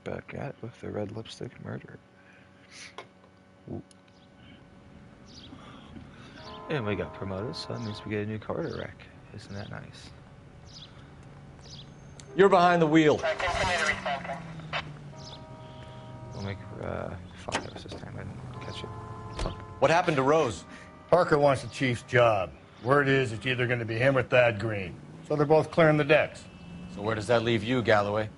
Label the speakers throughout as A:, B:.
A: back at it with the red lipstick murder. Ooh. And we got promoted, so that means we get a new car to wreck. Isn't that nice?
B: You're behind the wheel.
A: We'll make fuck, that was this time. I didn't catch it.
B: What happened to Rose?
C: Parker wants the chief's job. Word is it's either going to be him or Thad Green. So they're both clearing the decks.
B: So where does that leave you, Galloway?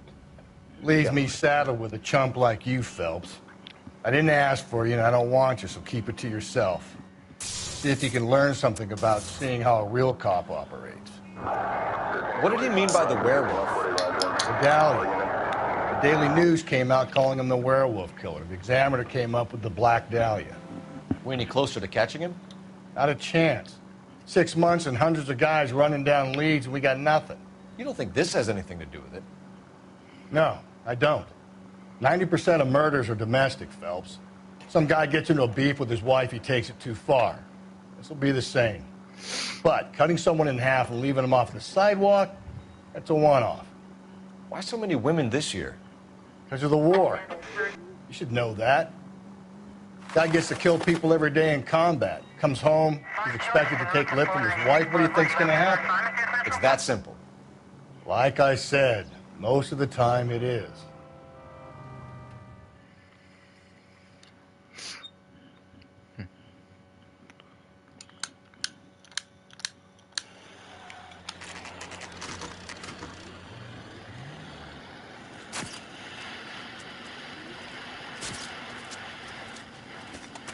C: Leaves me saddled with a chump like you, Phelps. I didn't ask for you, and I don't want you, so keep it to yourself. See if you can learn something about seeing how a real cop operates.
B: What did he mean by the werewolf?
C: The Dahlia. The Daily News came out calling him the werewolf killer. The Examiner came up with the Black Dahlia.
B: We any closer to catching him?
C: Not a chance. 6 months and hundreds of guys running down leads, and we got nothing.
B: You don't think this has anything to do with it?
C: No, I don't. 90% of murders are domestic, Phelps. Some guy gets into a beef with his wife, he takes it too far. This will be the same. But cutting someone in half and leaving them off the sidewalk, that's a one-off.
B: Why so many women this year?
C: Because of the war. You should know that. Guy gets to kill people every day in combat. Comes home, he's expected to take lip from his wife. What do you think's going to happen?
B: It's that simple.
C: Like I said, most of the time it is.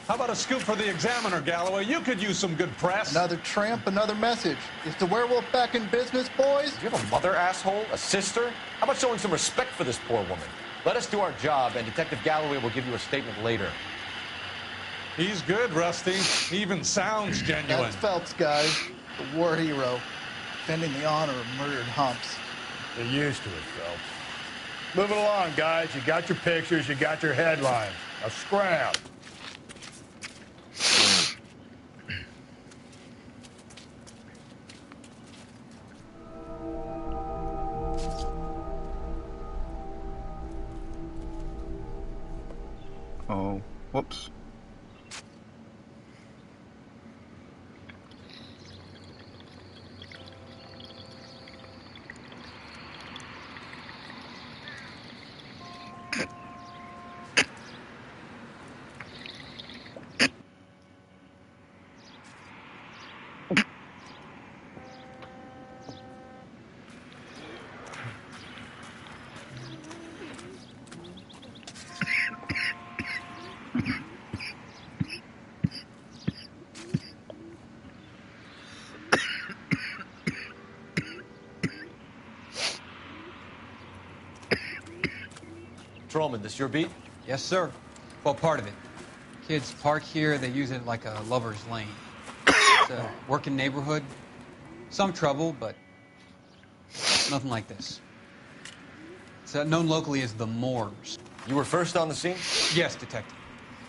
D: How about a scoop for the Examiner, Galloway? You could use some good press.
E: Another tramp, another message. Is the werewolf back in business, boys?
B: Do you have a mother, asshole? A sister? How about showing some respect for this poor woman? Let us do our job, and Detective Galloway will give you a statement later.
D: He's good, Rusty. He even sounds genuine.
E: That's Phelps, guys. The war hero. Defending the honor of murdered humps.
C: They're used to it, Phelps. Moving along, guys. You got your pictures, you got your headlines. Now scram.
A: Oh, whoops.
B: Patrolman, this your beat?
F: Yes, sir. Well, part of it. Kids park here, they use it like a lover's lane. It's a working neighborhood. Some trouble, but nothing like this. It's known locally as the Moors.
B: You were first on the scene?
F: Yes, detective.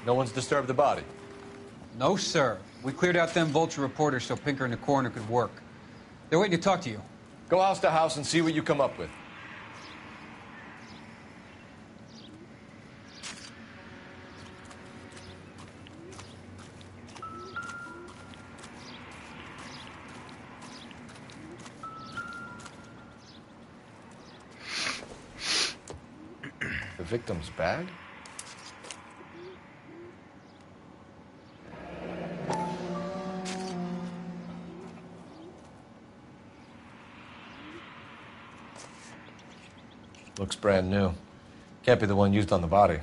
B: No one's disturbed the body?
F: No, sir. We cleared out them vulture reporters so Pinker and the coroner could work. They're waiting to talk to you.
B: Go house to house and see what you come up with. The victim's bag? Looks brand new. Can't be the one used on the body.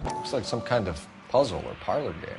B: Looks like some kind of puzzle or parlor game.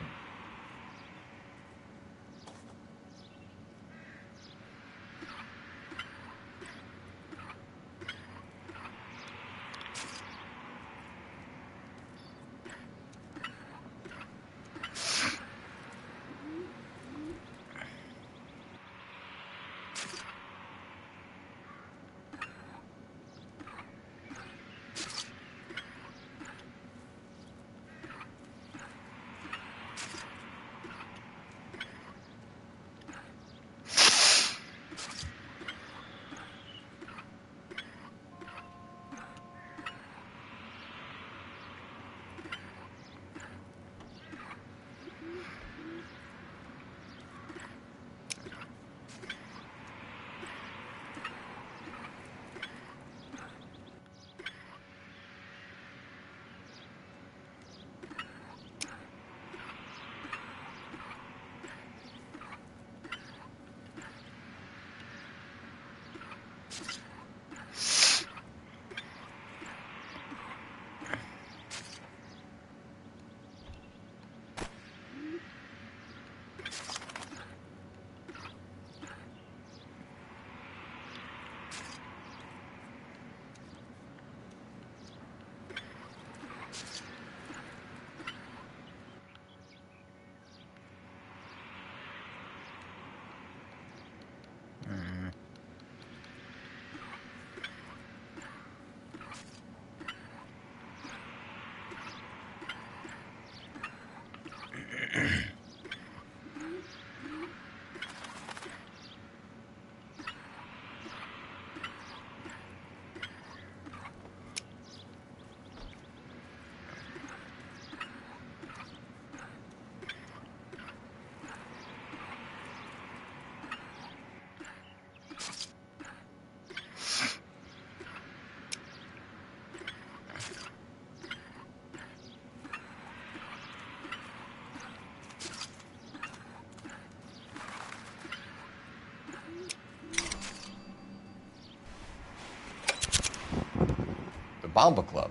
B: Bomba Club.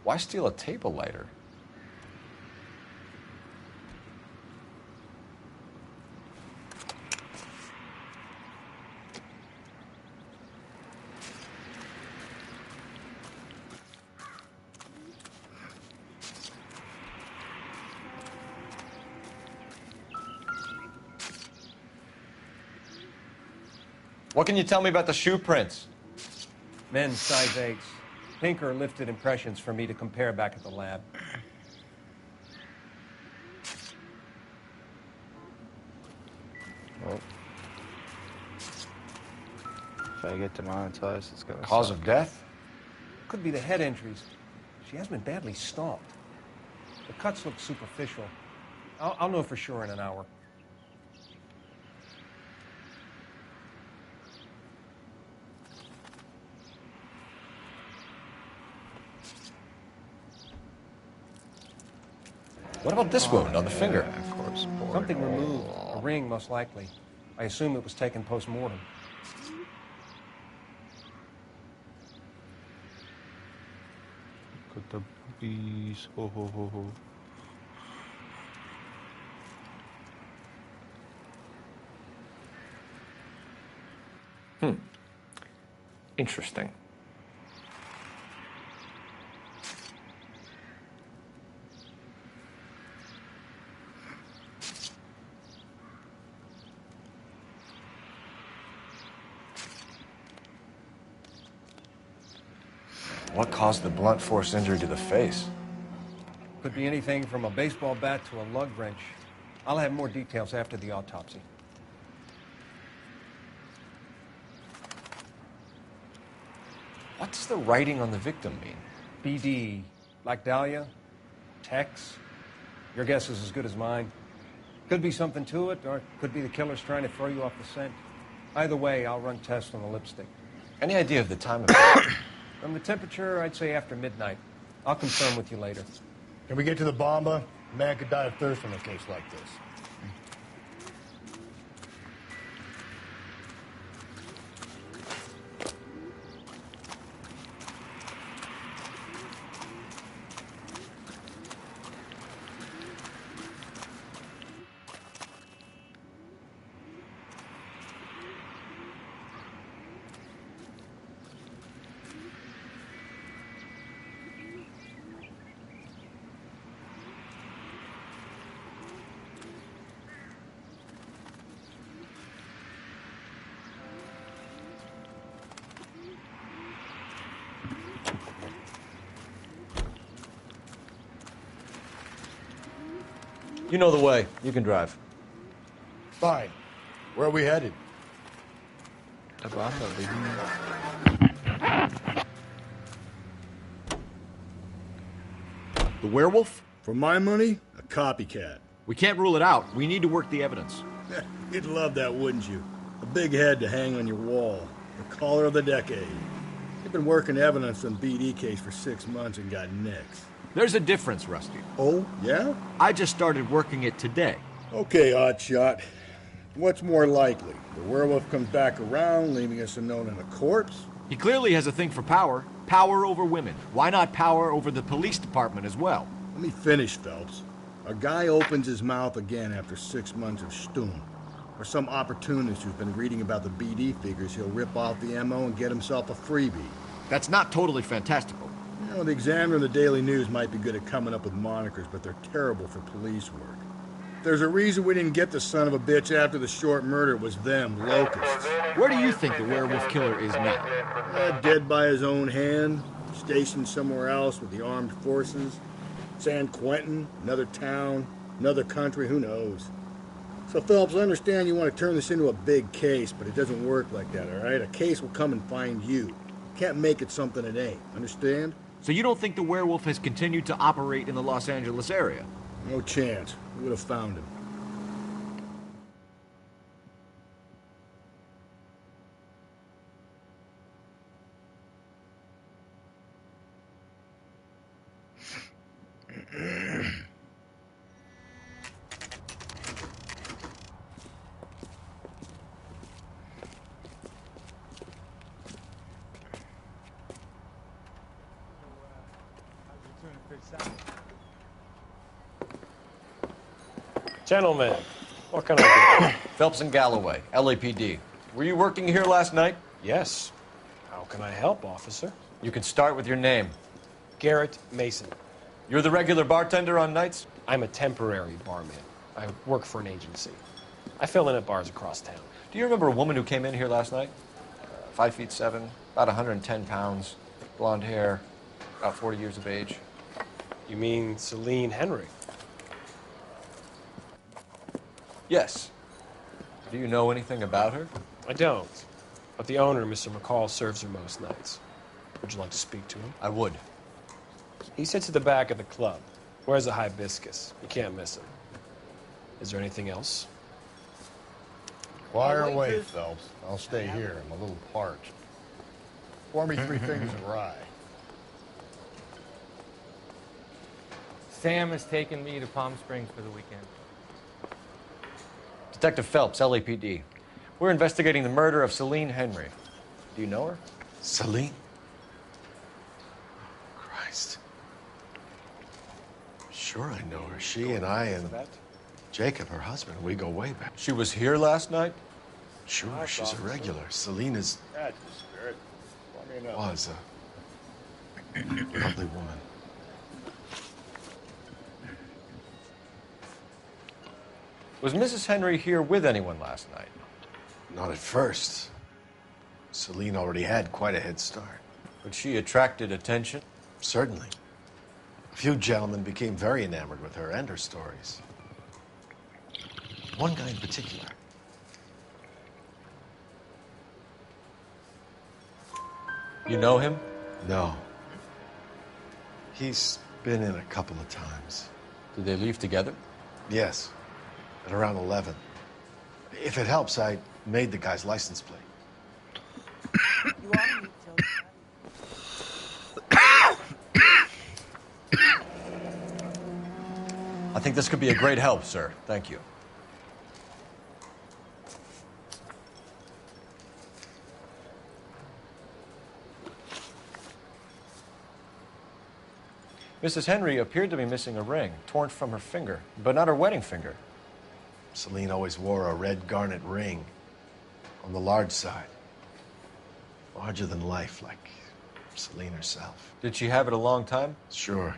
B: Why steal a table lighter? What can you tell me about the shoe prints?
G: Men's size 8s. Pinker lifted impressions for me to compare back at the lab.
A: Well, if I get demonetized, it's gonna
B: Cause
A: suck.
B: of death?
G: Could be the head injuries. She has been badly stomped. The cuts look superficial. I'll know for sure in an hour.
B: What about this wound on the finger?
A: Of course, boring.
G: Something removed. A ring, most likely. I assume it was taken post-mortem.
A: Look at the boobies. Ho ho ho ho.
B: Interesting. What caused the blunt force injury to the face?
G: Could be anything from a baseball bat to a lug wrench. I'll have more details after the autopsy.
B: What does the writing on the victim mean?
G: BD, like Dahlia, Tex. Your guess is as good as mine. Could be something to it, or it could be the killer's trying to throw you off the scent. Either way, I'll run tests on the lipstick.
B: Any idea of the time of it?
G: From the temperature, I'd say after midnight. I'll confirm with you later.
C: Can we get to the Bomba? A man could die of thirst in a case like this.
B: You know the way. You can drive.
C: Fine. Where are we headed?
A: The Bomba, baby.
H: The werewolf?
C: For my money, a copycat.
H: We can't rule it out. We need to work the evidence.
C: You'd love that, wouldn't you? A big head to hang on your wall. The caller of the decade. You've been working evidence on BD case for 6 months and got nicks.
H: There's a difference, Rusty.
C: Oh, yeah?
H: I just started working it today.
C: Okay, Oddshot. What's more likely? The werewolf comes back around, leaving us unknown in a corpse?
H: He clearly has a thing for power. Power over women. Why not power over the police department as well?
C: Let me finish, Phelps. A guy opens his mouth again after 6 months of stewing. Or some opportunist who's been reading about the BD figures he'll rip off the MO and get himself a freebie.
H: That's not totally fantastical.
C: You know, the Examiner and the Daily News might be good at coming up with monikers, but they're terrible for police work. There's a reason we didn't get the son of a bitch after the short murder. It was them, locusts.
H: Where do you think the werewolf killer is now?
C: Dead by his own hand, stationed somewhere else with the armed forces. San Quentin, another town, another country, who knows? So, Phelps, I understand you want to turn this into a big case, but it doesn't work like that, all right? A case will come and find you. Can't make it something it ain't, understand?
H: So you don't think the werewolf has continued to operate in the Los Angeles area?
C: No chance. We would have found him.
I: Gentlemen, what can I do?
B: Phelps and Galloway, LAPD. Were you working here last night?
I: Yes. How can I help, officer?
B: You can start with your name.
I: Garrett Mason.
B: You're the regular bartender on nights?
I: I'm a temporary barman. I work for an agency. I fill in at bars across town.
B: Do you remember a woman who came in here last night? 5'7", about 110 pounds, blonde hair, about 40 years of age.
I: You mean Celine Henry?
B: Yes. Do you know anything about her?
I: I don't. But the owner, Mr. McCall, serves her most nights. Would you like to speak to him?
B: I would.
I: He sits at the back of the club. Wears a hibiscus. You can't miss him. Is there anything else?
C: Fire away, Phelps. I'll stay here. I'm a little parched. Pour me 3 fingers of rye.
J: Sam has taken me to Palm Springs for the weekend.
B: Detective Phelps, LAPD. We're investigating the murder of Celine Henry. Do you know her?
K: Celine? Christ. Sure I know her. She and I and Jacob, her husband, we go way back.
B: She was here last night?
K: Sure, she's a regular. Celine is...
C: That's the spirit. Let me know.
K: Was a lovely woman.
B: Was Mrs. Henry here with anyone last night?
K: Not at first. Celine already had quite a head start.
B: But she attracted attention?
K: Certainly. A few gentlemen became very enamored with her and her stories. One guy in particular.
B: You know him?
K: No. He's been in a couple of times.
B: Did they leave together?
K: Yes. At around 11. If it helps, I made the guy's license plate.
B: I think this could be a great help, sir. Thank you. Mrs. Henry appeared to be missing a ring, torn from her finger, but not her wedding finger.
K: Celine always wore a red garnet ring on the large side. Larger than life, like Celine herself.
B: Did she have it a long time?
K: Sure.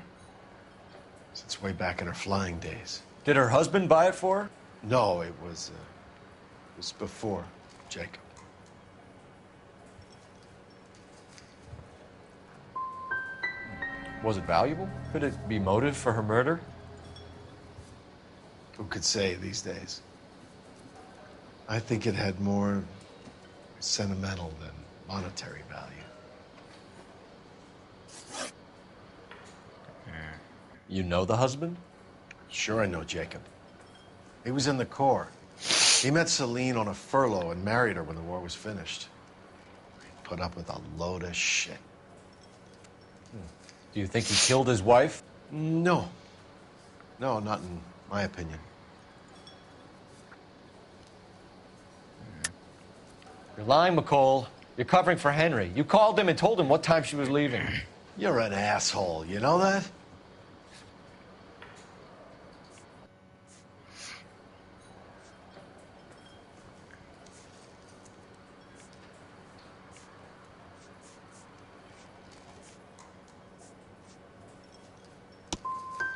K: Since way back in her flying days.
B: Did her husband buy it for her?
K: No, it was before Jacob.
B: Was it valuable? Could it be motive for her murder?
K: Who could say these days? I think it had more sentimental than monetary value.
B: You know the husband?
K: Sure I know Jacob. He was in the Corps. He met Celine on a furlough and married her when the war was finished. He put up with a load of shit.
B: Do you think he killed his wife?
K: No. No, not in my opinion.
B: You're lying, McCall. You're covering for Henry. You called him and told him what time she was leaving.
K: You're an asshole, you know that?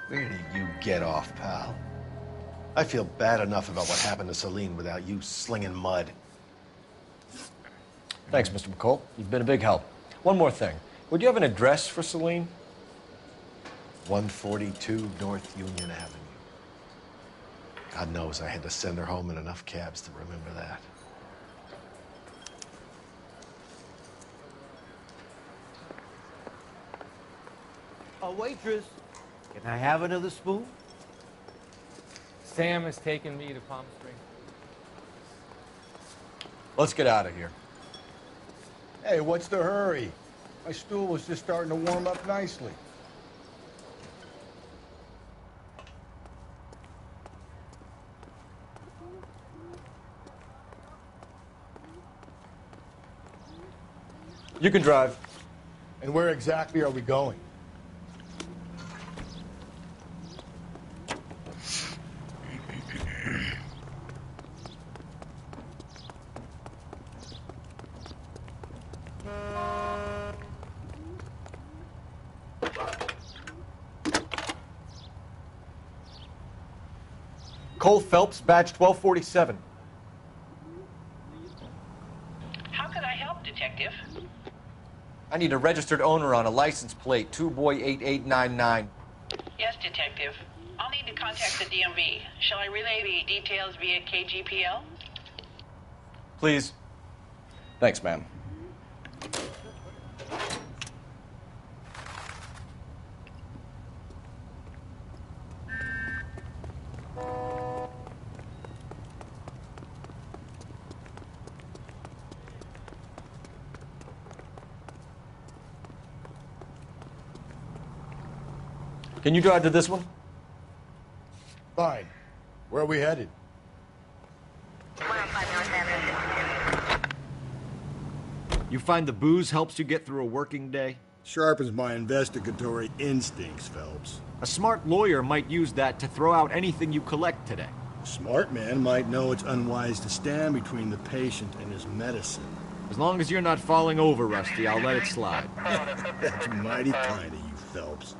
K: Where did you get off, pal? I feel bad enough about what happened to Celine without you slinging mud.
B: Thanks, Mr. McCall. You've been a big help. One more thing. Would you have an address for Celine?
K: 142 North Union Avenue. God knows I had to send her home in enough cabs to remember that.
J: A waitress. Can I have another spoon? Sam has taken me to Palm Springs.
B: Let's get out of here.
C: Hey, what's the hurry? My stool was just starting to warm up nicely.
B: You can drive.
C: And where exactly are we going?
B: Nicole Phelps, badge 1247.
L: How can I help, Detective?
B: I need a registered owner on a license plate, 2boy8899.
L: Yes, Detective. I'll need to contact the DMV. Shall I relay the details via KGPL?
B: Please.
M: Thanks, ma'am.
B: Can you drive to this one?
C: Fine. Where are we headed?
H: You find the booze helps you get through a working day?
C: Sharpens my investigatory instincts, Phelps.
H: A smart lawyer might use that to throw out anything you collect today.
C: A smart man might know it's unwise to stand between the patient and his medicine.
H: As long as you're not falling over, Rusty, I'll let it slide.
C: That's mighty kind of you, Phelps.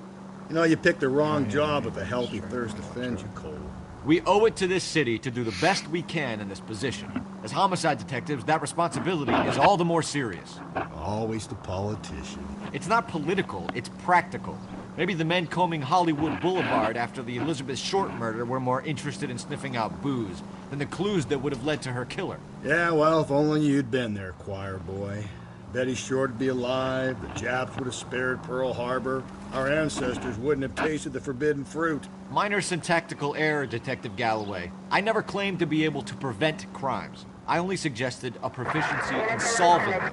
C: You know, you picked the wrong job if a healthy thirst offends you, Cole.
H: We owe it to this city to do the best we can in this position. As homicide detectives, that responsibility is all the more serious.
C: Always the politician.
H: It's not political, it's practical. Maybe the men combing Hollywood Boulevard after the Elizabeth Short murder were more interested in sniffing out booze than the clues that would have led to her killer.
C: Yeah, well, if only you'd been there, choir boy. Betty Short would be alive, the Japs would have spared Pearl Harbor, our ancestors wouldn't have tasted the forbidden fruit.
H: Minor syntactical error, Detective Galloway. I never claimed to be able to prevent crimes. I only suggested a proficiency in solving them.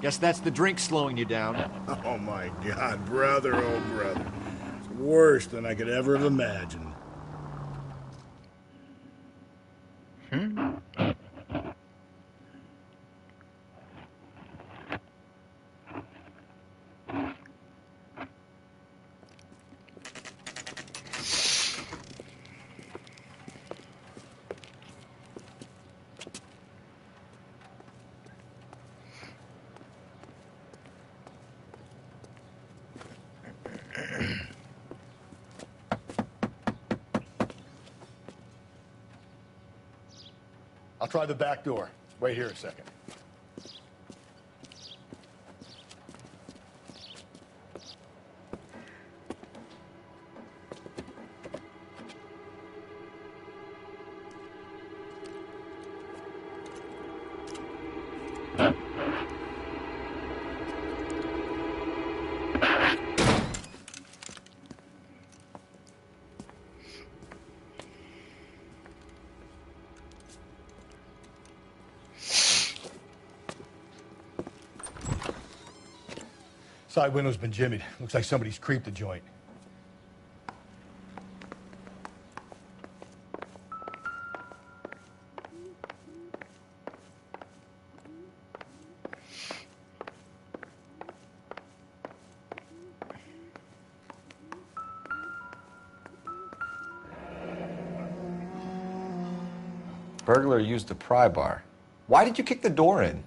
H: Guess that's the drink slowing you down.
C: Oh my God, brother, oh brother. It's worse than I could ever have imagined. I'll try the back door. Wait here a second. Side window's been jimmied. Looks like somebody's creeped the joint.
B: Burglar used the pry bar. Why did you kick the door in?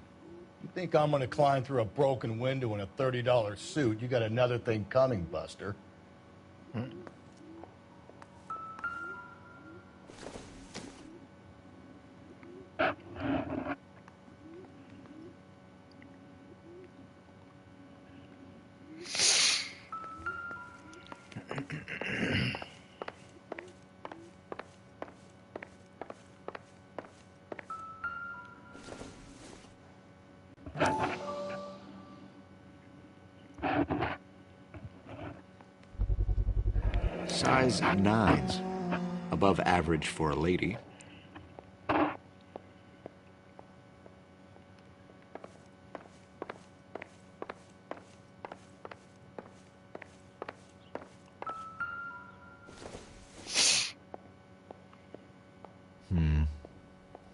C: You think I'm gonna climb through a broken window in a $30 suit? You got another thing coming, Buster.
H: Size 9s. Above average for a lady.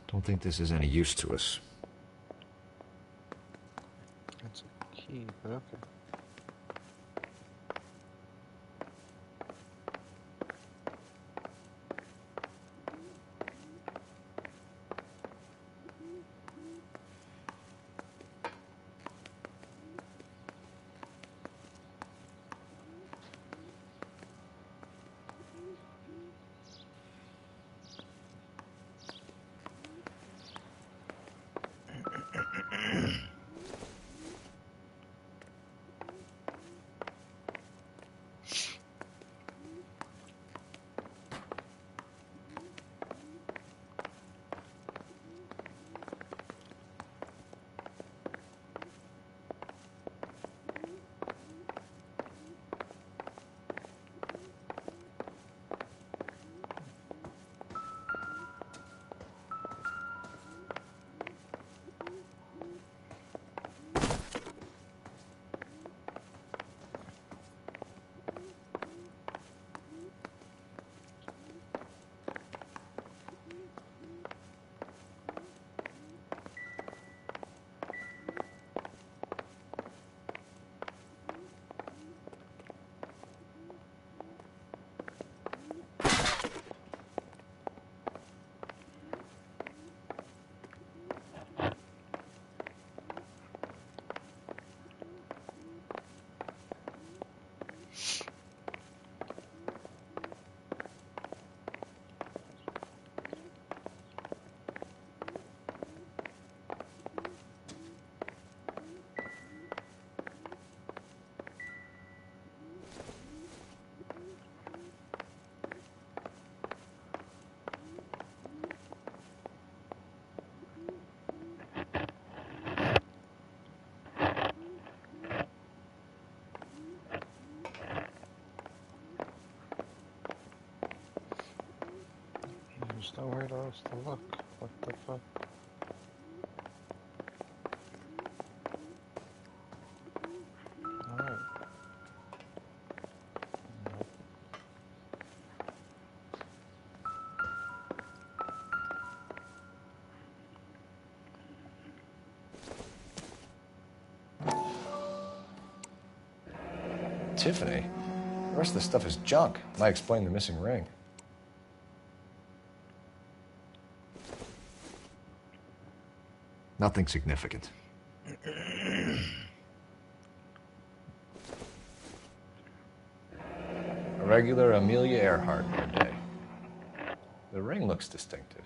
H: Don't think this is any use to us.
A: That's a key, but okay. There's nowhere else to look. What the fuck? Alright.
B: Tiffany? The rest of the stuff is junk. Might explain the missing ring.
H: Nothing significant.
B: A regular Amelia Earhart per day. The ring looks distinctive.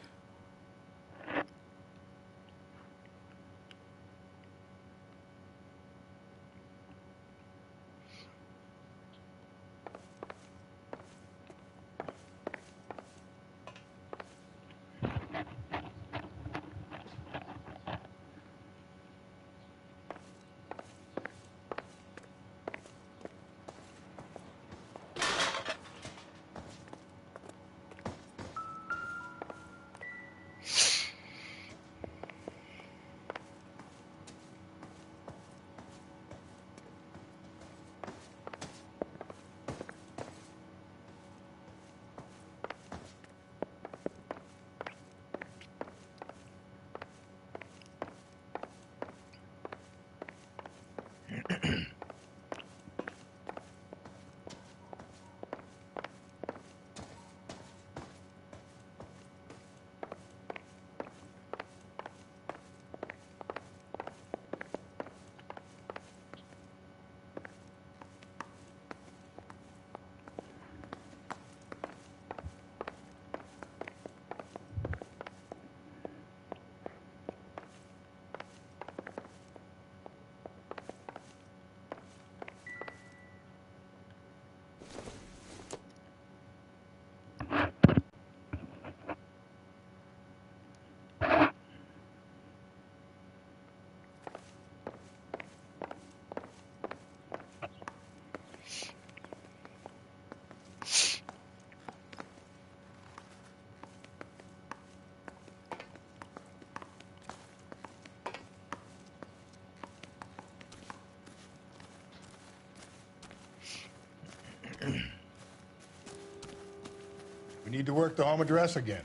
C: We need to work the home address again.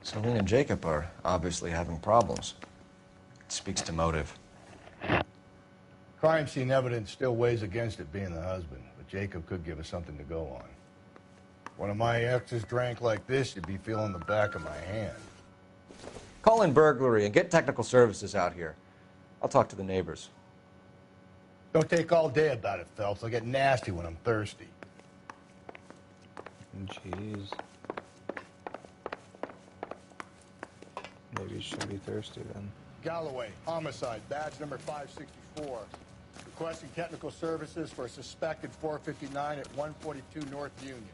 B: Celine and Jacob are obviously having problems. It speaks to motive.
C: Crime scene evidence still weighs against it being the husband, but Jacob could give us something to go on. One of my exes drank like this, you'd be feeling the back of my hand.
B: Call in burglary and get technical services out here. I'll talk to the neighbors.
C: Don't take all day about it, Phelps. I'll get nasty when I'm thirsty.
A: Jeez. Maybe you shouldn't be thirsty then.
C: Galloway, homicide, badge number 564. Requesting technical services for a suspected 459 at 142 North Union.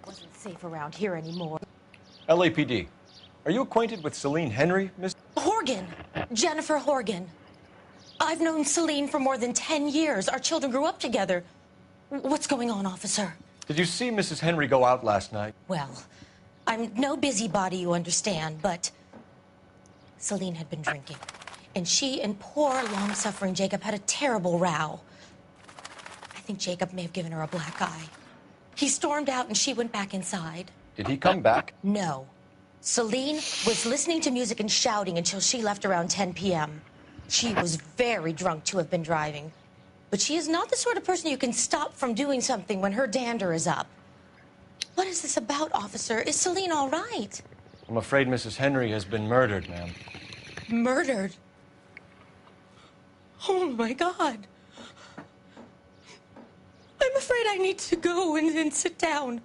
N: Wasn't safe around here anymore.
B: LAPD. Are you acquainted with Celine Henry, Miss?
N: Horgan. Jennifer Horgan. I've known Celine for more than 10 years. Our children grew up together. What's going on, officer?
B: Did you see Mrs. Henry go out last night?
N: Well, I'm no busybody, you understand, but Celine had been drinking. And she and poor, long-suffering Jacob had a terrible row. I think Jacob may have given her a black eye. He stormed out and she went back inside.
B: Did he come back?
N: No. Celine was listening to music and shouting until she left around 10 p.m. She was very drunk to have been driving. But she is not the sort of person you can stop from doing something when her dander is up. What is this about, officer? Is Celine all right?
B: I'm afraid Mrs. Henry has been murdered, ma'am.
N: Murdered? Oh, my God. I'm afraid I need to go and sit down.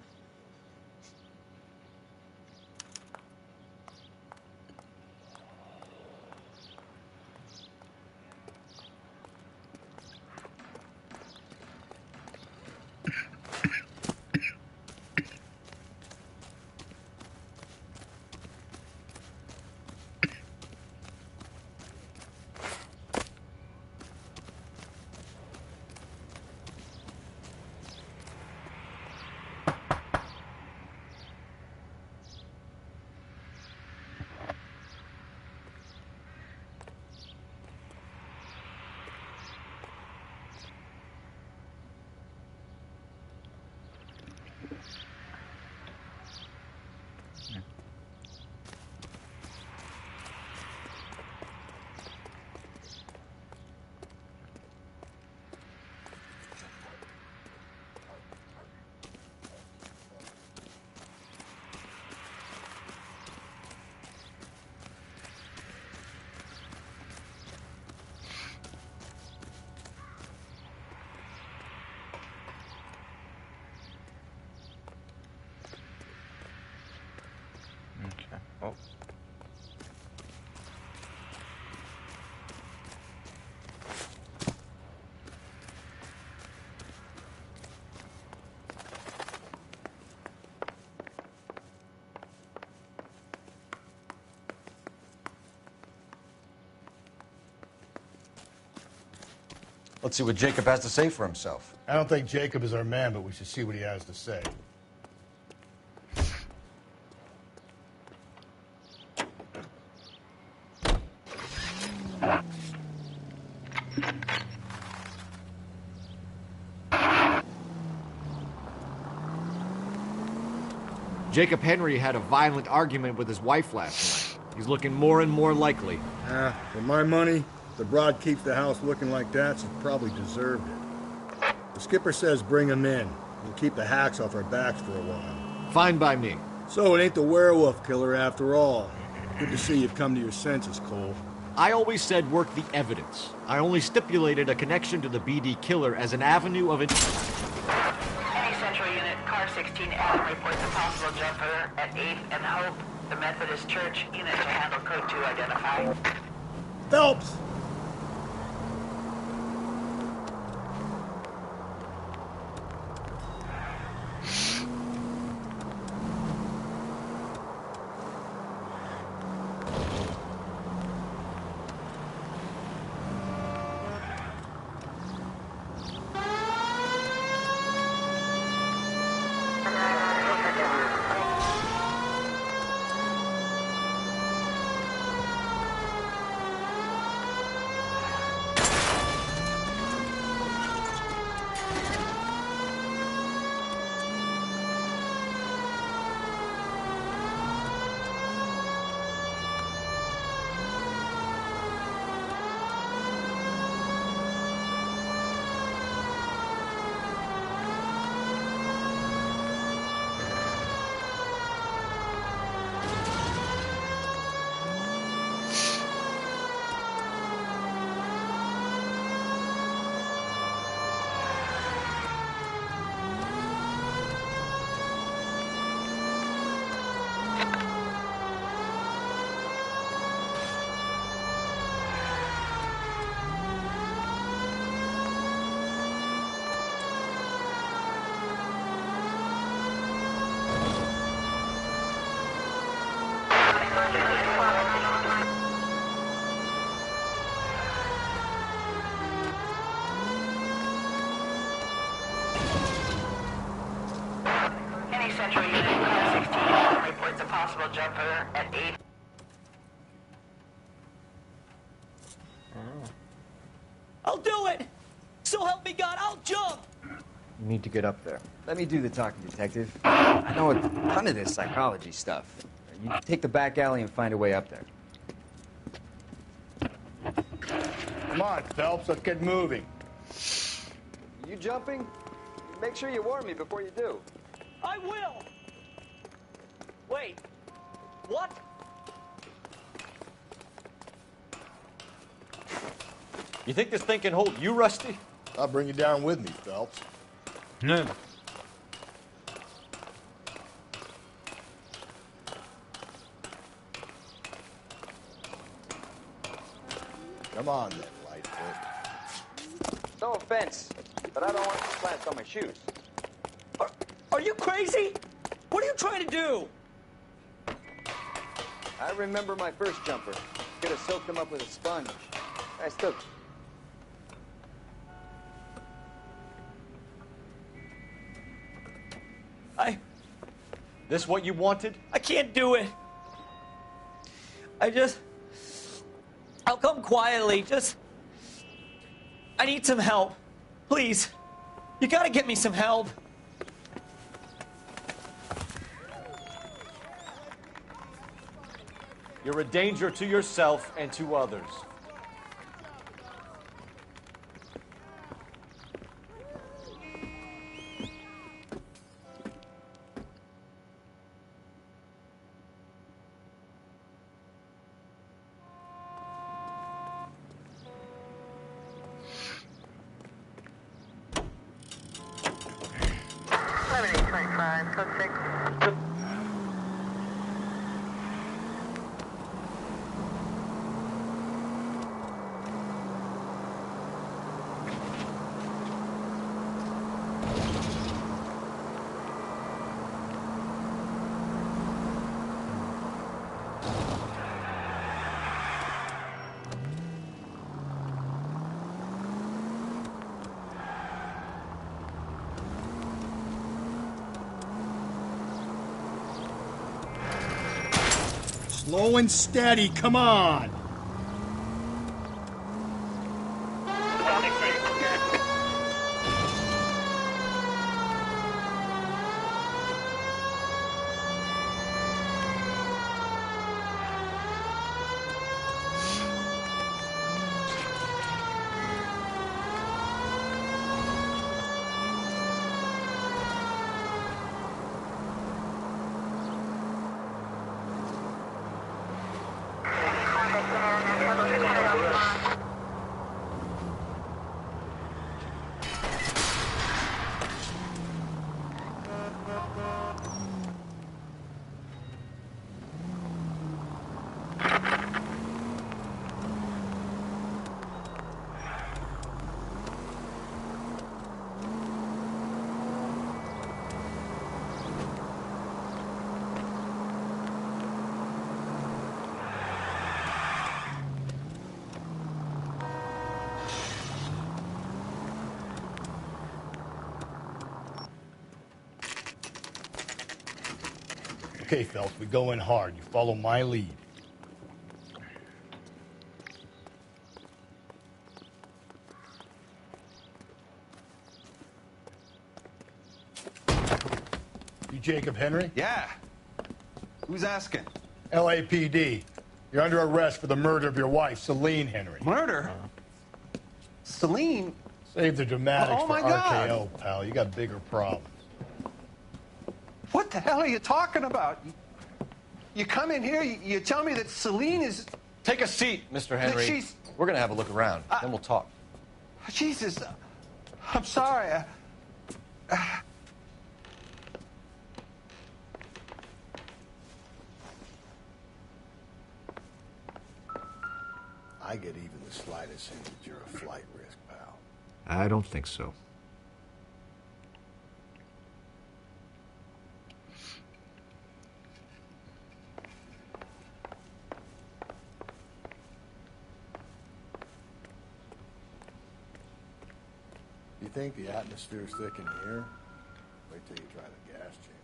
B: Let's see what Jacob has to say for himself.
C: I don't think Jacob is our man, but we should see what he has to say.
H: Jacob Henry had a violent argument with his wife last night. He's looking more and more likely.
C: For my money, if the broad keeps the house looking like that, she probably deserved it. The skipper says bring him in. We'll keep the hacks off our backs for a while.
H: Fine by me.
C: So it ain't the werewolf killer after all. Good to see you've come to your senses, Cole.
H: I always said work the evidence. I only stipulated a connection to the BD killer as an avenue of...
L: Any Central Unit, Car 16 Adam reports a possible jumper at 8th and Hope. The Methodist Church unit to handle code 2 identify.
C: Phelps!
L: Central Unit, Car 16 Adam reports a possible jumper at 8.
J: I'll do it! So help me God, I'll jump!
O: You need to get up there. Let me do the talking, Detective. I know a ton of this psychology stuff. You take the back alley and find a way up there.
C: Come on, Phelps, let's get moving.
O: You jumping? Make sure you warn me before you do.
J: I will! Wait, what?
H: You think this thing can hold you, Rusty?
C: I'll bring you down with me, Phelps.
A: No.
C: Come on, then, Lightfoot.
O: No offense, but I don't want plants on my shoes.
J: Are you crazy? What are you trying to do?
O: I remember my first jumper. Could have soaked them up with a sponge. I still...
H: This what you wanted?
J: I can't do it. I'll come quietly. I need some help. Please. You gotta get me some help.
H: You're a danger to yourself and to others.
C: Slow and steady, come on! Okay, Phelps, we go in hard. You follow my lead. You Jacob Henry?
D: Yeah. Who's asking?
C: LAPD. You're under arrest for the murder of your wife, Celine Henry.
D: Murder? Celine?
C: Save the dramatics
D: Oh,
C: for
D: my God.
C: RKO, pal. You got bigger problems.
D: What the hell are you talking about? You come in here, you tell me that Celine is...
B: Take a seat, Mr. Henry.
D: She's...
B: We're going to have a look around, then we'll talk.
D: Jesus, I'm sorry.
C: I get even the slightest hint that you're a flight risk, pal.
H: I don't think so.
C: You think the atmosphere's thick in here? Wait till you try the gas chamber.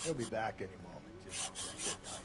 C: He'll be back any moment. Just sit tight.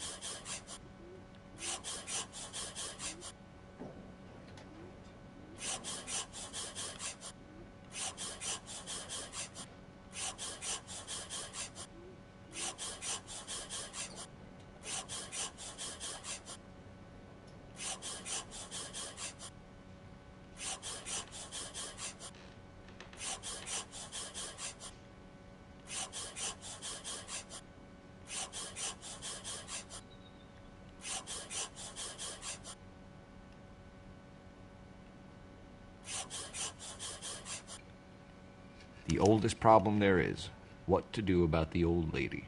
H: The oldest problem there is, what to do about the old lady.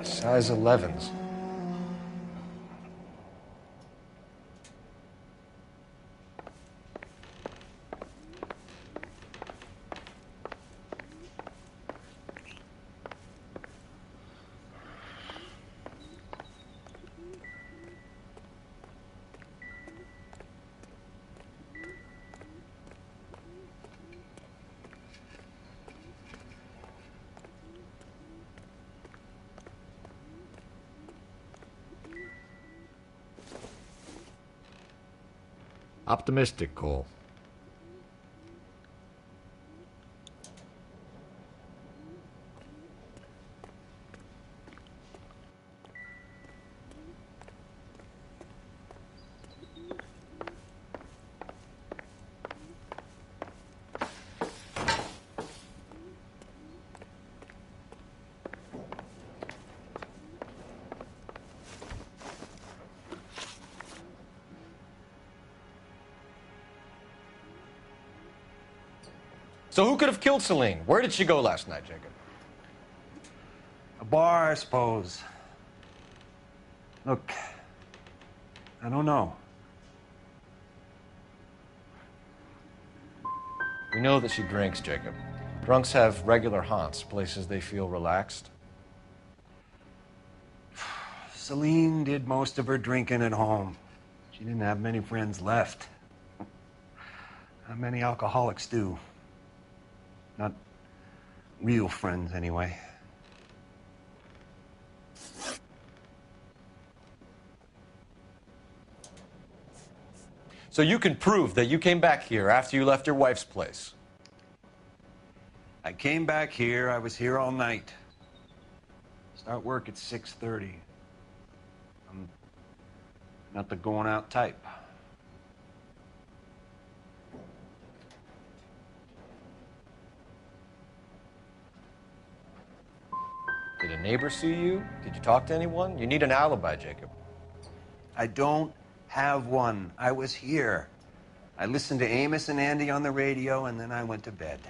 B: Size 11s.
H: Optimistic, Cole.
B: So who could have killed Celine? Where did she go last night, Jacob?
P: A bar, I suppose. Look, I don't know.
B: We know that she drinks, Jacob. Drunks have regular haunts, places they feel relaxed.
P: Celine did most of her drinking at home. She didn't have many friends left. Not many alcoholics do. Not real friends, anyway.
B: So you can prove that you came back here after you left your wife's place?
P: I came back here. I was here all night. Start work at 6:30. I'm not the going out type.
B: Did a neighbor see you? Did you talk to anyone? You need an alibi, Jacob.
P: I don't have one. I was here. I listened to Amos and Andy on the radio, and then I went to bed.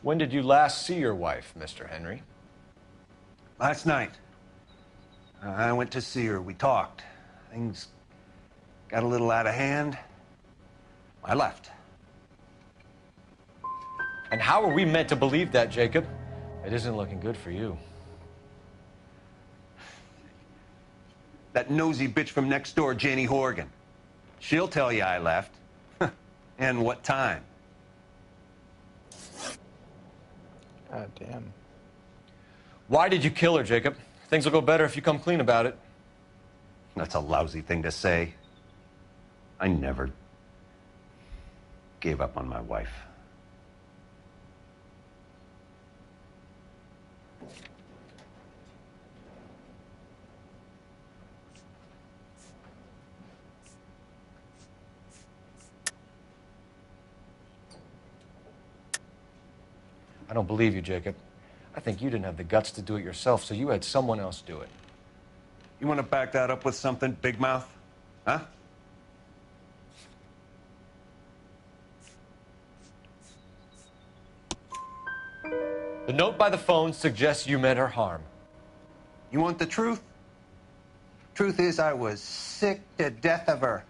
B: When did you last see your wife, Mr. Henry?
P: Last night. I went to see her. We talked. Things got a little out of hand. I left.
B: And how are we meant to believe that, Jacob? It isn't looking good for you.
P: That nosy bitch from next door, Janie Horgan. She'll tell you I left. And what time.
A: God damn.
B: Why did you kill her, Jacob? Things will go better if you come clean about it.
P: That's a lousy thing to say. I never gave up on my wife.
B: I don't believe you, Jacob. I think you didn't have the guts to do it yourself, so you had someone else do it.
P: You want to back that up with something, Big Mouth? Huh?
B: The note by the phone suggests you meant her harm.
P: You want the truth? Truth is, I was sick to death of her.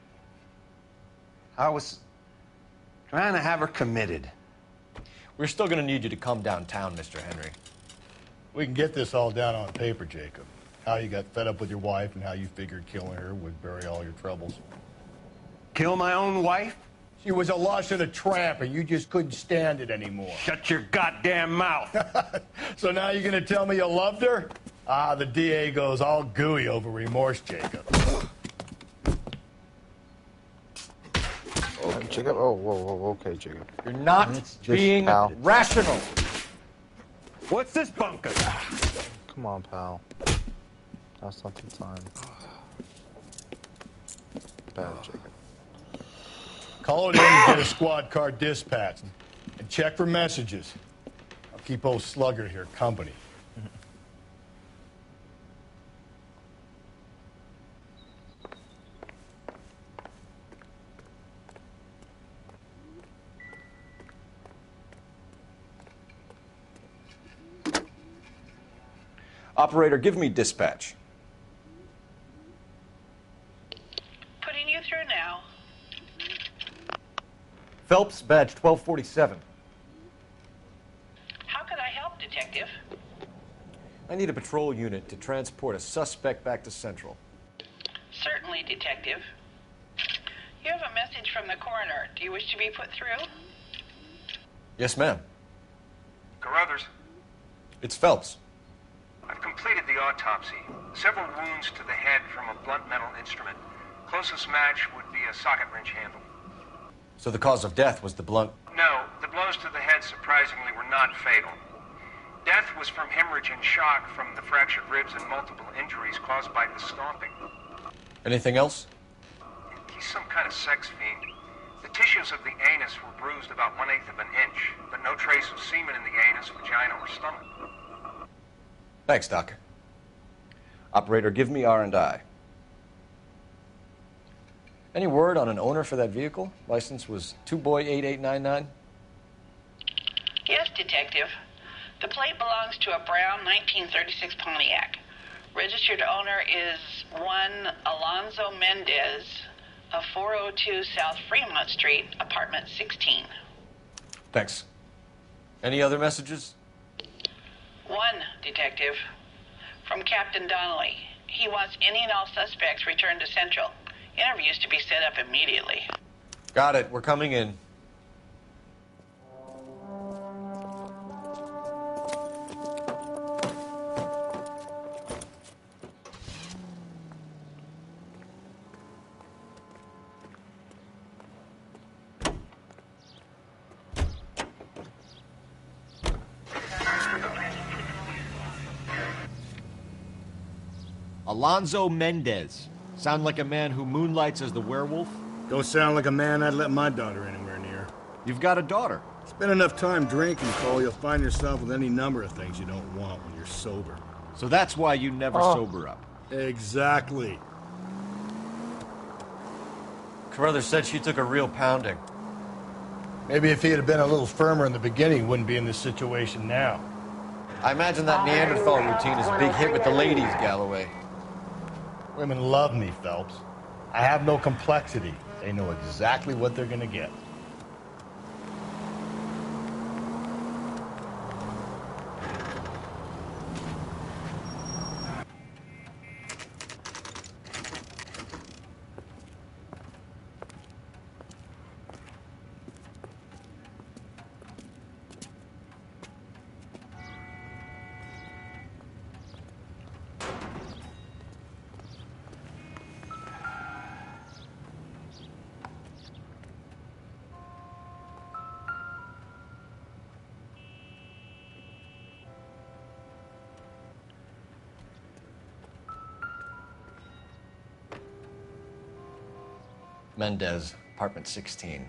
P: I was trying to have her committed.
B: We're still going to need you to come downtown, Mr. Henry.
C: We can get this all down on paper, Jacob. How you got fed up with your wife and how you figured killing her would bury all your troubles.
P: Kill my own wife?
C: She was a lush and a tramp, and you just couldn't stand it anymore.
P: Shut your goddamn mouth.
C: So now you're going to tell me you loved her? Ah, the DA goes all gooey over remorse, Jacob.
A: Okay, Jacob. Oh, whoa, okay, Jacob.
B: You're not being rational.
P: What's this bunker?
A: Come on, pal. That's not the time. Bad, Jacob.
C: Call it in and get a squad car dispatched. And check for messages. I'll keep old Slugger here company.
M: Operator, give me dispatch.
L: Putting you through now.
B: Phelps, badge 1247.
L: How could I help, Detective?
B: I need a patrol unit to transport a suspect back to Central.
L: Certainly, Detective. You have a message from the coroner. Do you wish to be put through?
B: Yes, ma'am.
Q: Carruthers,
B: It's Phelps.
Q: I've completed the autopsy. Several wounds to the head from a blunt metal instrument. Closest match would be a socket wrench handle.
B: So the cause of death was the blunt.
Q: No, the blows to the head surprisingly were not fatal. Death was from hemorrhage and shock from the fractured ribs and multiple injuries caused by the stomping.
B: Anything else?
Q: He's some kind of sex fiend. The tissues of the anus were bruised about 1/8 of an inch, but no trace of semen in the anus, vagina, or stomach.
B: Thanks, Doc. Operator, give me R&I. Any word on an owner for that vehicle? License was 2boy8899.
L: Yes, Detective. The plate belongs to a brown 1936 Pontiac. Registered owner is one Alonzo Mendez of 402 South Fremont Street, apartment 16.
B: Thanks. Any other messages?
L: One, Detective. From Captain Donnelly. He wants any and all suspects returned to Central. Interviews to be set up immediately.
B: Got it. We're coming in.
H: Alonzo Mendez. Sound like a man who moonlights as the werewolf?
C: Don't sound like a man I'd let my daughter anywhere near.
H: You've got a daughter.
C: Spend enough time drinking, Cole, you'll find yourself with any number of things you don't want when you're sober.
H: So that's why you never sober up.
C: Exactly.
B: Carruthers said she took a real pounding.
C: Maybe if he had been a little firmer in the beginning, he wouldn't be in this situation now.
B: I imagine that Neanderthal routine is a big hit with the ladies, Galloway.
C: Women love me, Phelps. I have no complexity. They know exactly what they're gonna get.
B: Mendez, apartment 16.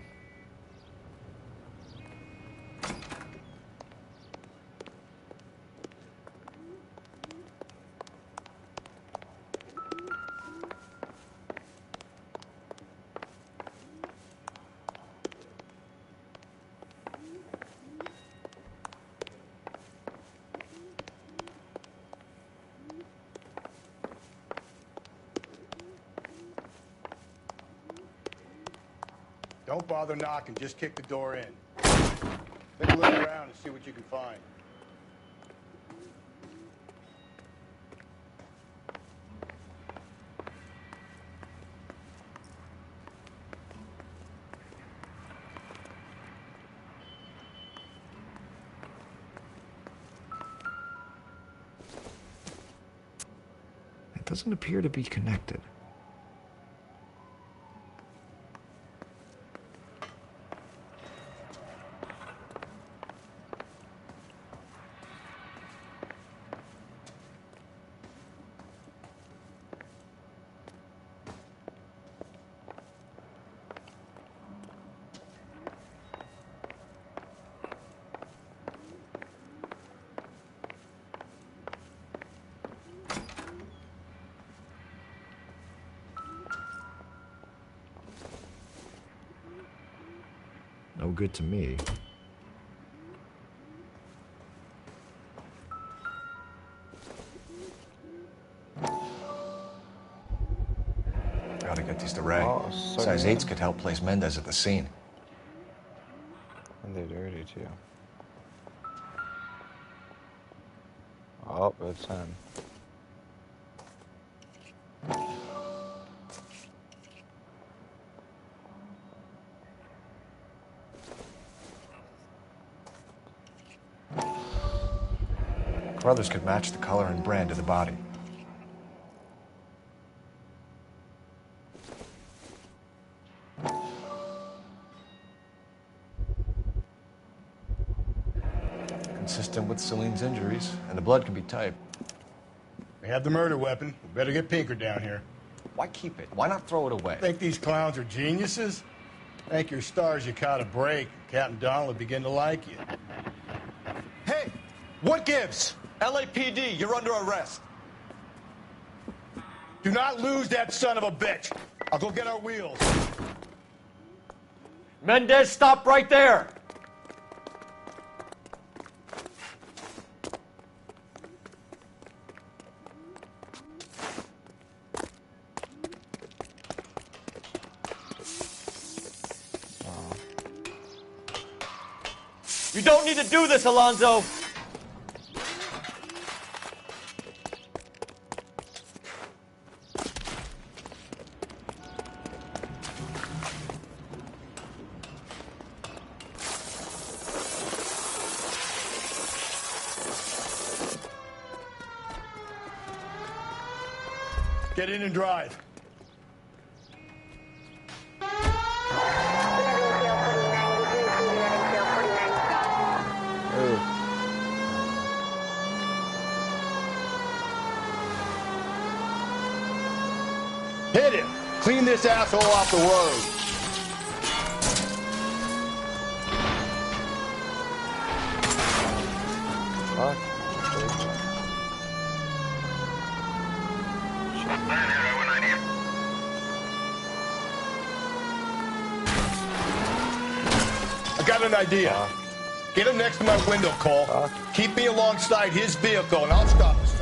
C: Don't bother knocking, just kick the door in. Take a look around and see what you can find.
R: It doesn't appear to be connected. No good to me.
B: Gotta get these to Ray.
A: Oh,
B: Size 8s could help place Mendez at the scene.
A: And they're dirty too. Oh, it's him.
B: Carruthers could match the color and brand of the body. Consistent with Celine's injuries, and the blood can be typed.
C: We have the murder weapon. We better get Pinker down here.
B: Why keep it? Why not throw it away?
C: Think these clowns are geniuses? Thank your stars you caught a break. Captain Donald will begin to like you.
D: Hey, what gives? LAPD, you're under arrest.
C: Do not lose that son of a bitch. I'll go get our wheels.
H: Mendez, stop right there! You don't need to do this, Alonzo!
C: Get in and drive. Hit him! Clean this asshole off the road. I got an idea. Get him next to my window, Cole. Keep me alongside his vehicle, and I'll stop this.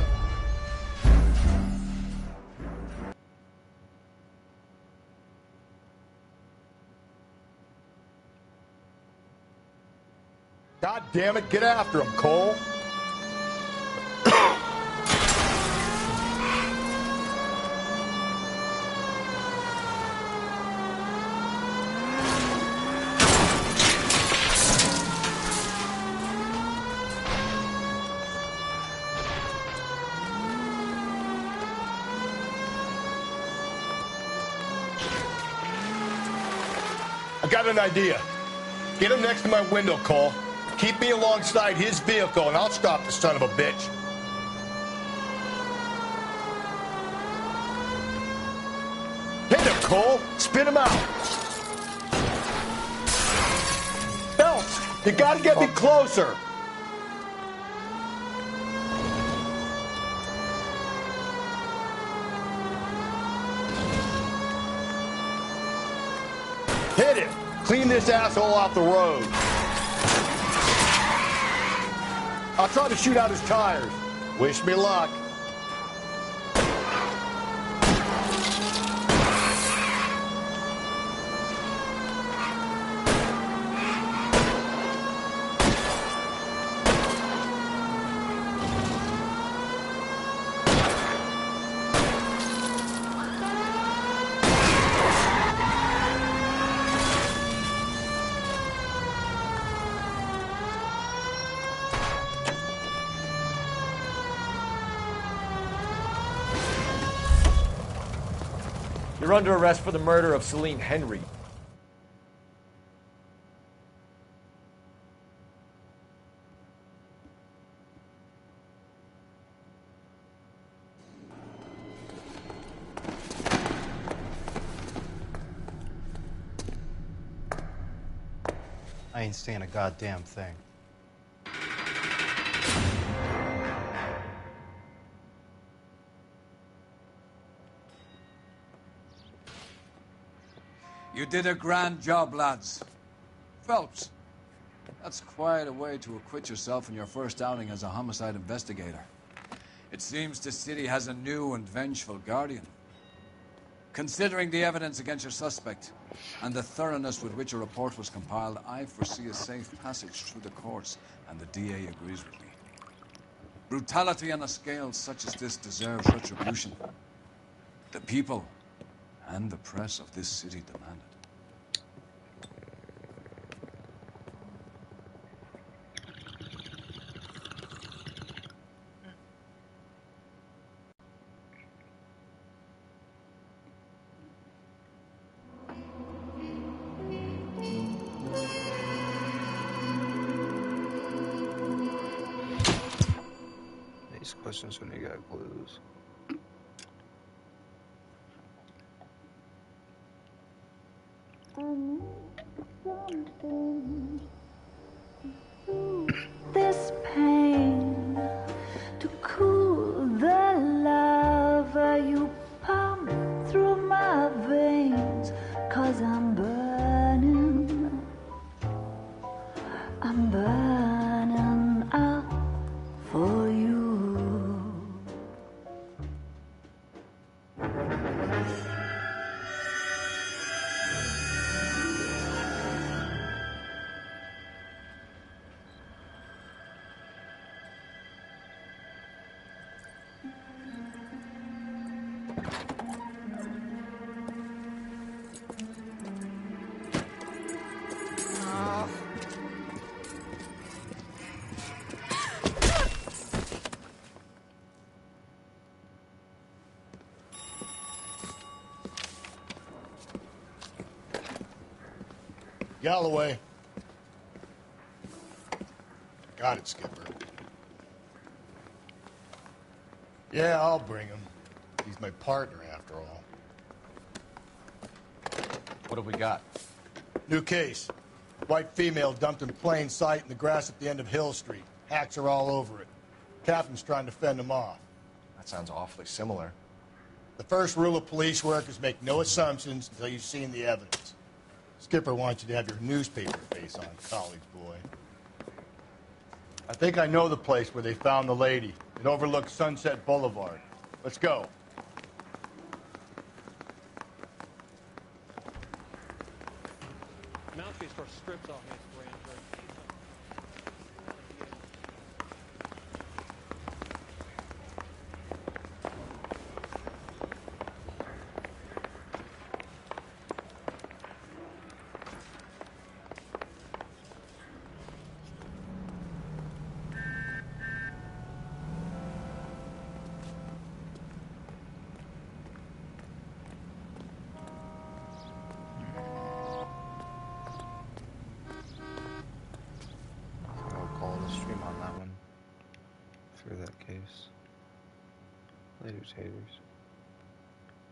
C: God damn it, get after him, Cole. I got an idea. Get him next to my window, Cole. Keep me alongside his vehicle, and I'll stop the son of a bitch. Hit him, Cole. Spin him out. Phelps, you gotta get me closer. Hit him. Clean this asshole off the road. I'll try to shoot out his tires. Wish me luck.
H: You're under arrest for the murder of Celine Henry.
S: I ain't saying a goddamn thing.
T: You did a grand job, lads. Phelps, that's quite a way to acquit yourself in your first outing as a homicide investigator. It seems the city has a new and vengeful guardian. Considering the evidence against your suspect and the thoroughness with which a report was compiled, I foresee a safe passage through the courts, and the DA agrees with me. Brutality on a scale such as this deserves retribution. The people and the press of this city demand it.
A: These questions when you got clues.
U: This pain to cool the lava you pump through my veins.
C: Galloway. Got it, Skipper. Yeah, I'll bring him. He's my partner, after all.
B: What have we got?
C: New case. White female dumped in plain sight in the grass at the end of Hill Street. Hacks are all over it. Captain's trying to fend them off.
B: That sounds awfully similar.
C: The first rule of police work is make no assumptions until you've seen the evidence. Skipper wants you to have your newspaper face on, college boy. I think I know the place where they found the lady. It overlooks Sunset Boulevard. Let's go.
E: Mouthpiece for strips off his brand.
A: For that case. Later, taters.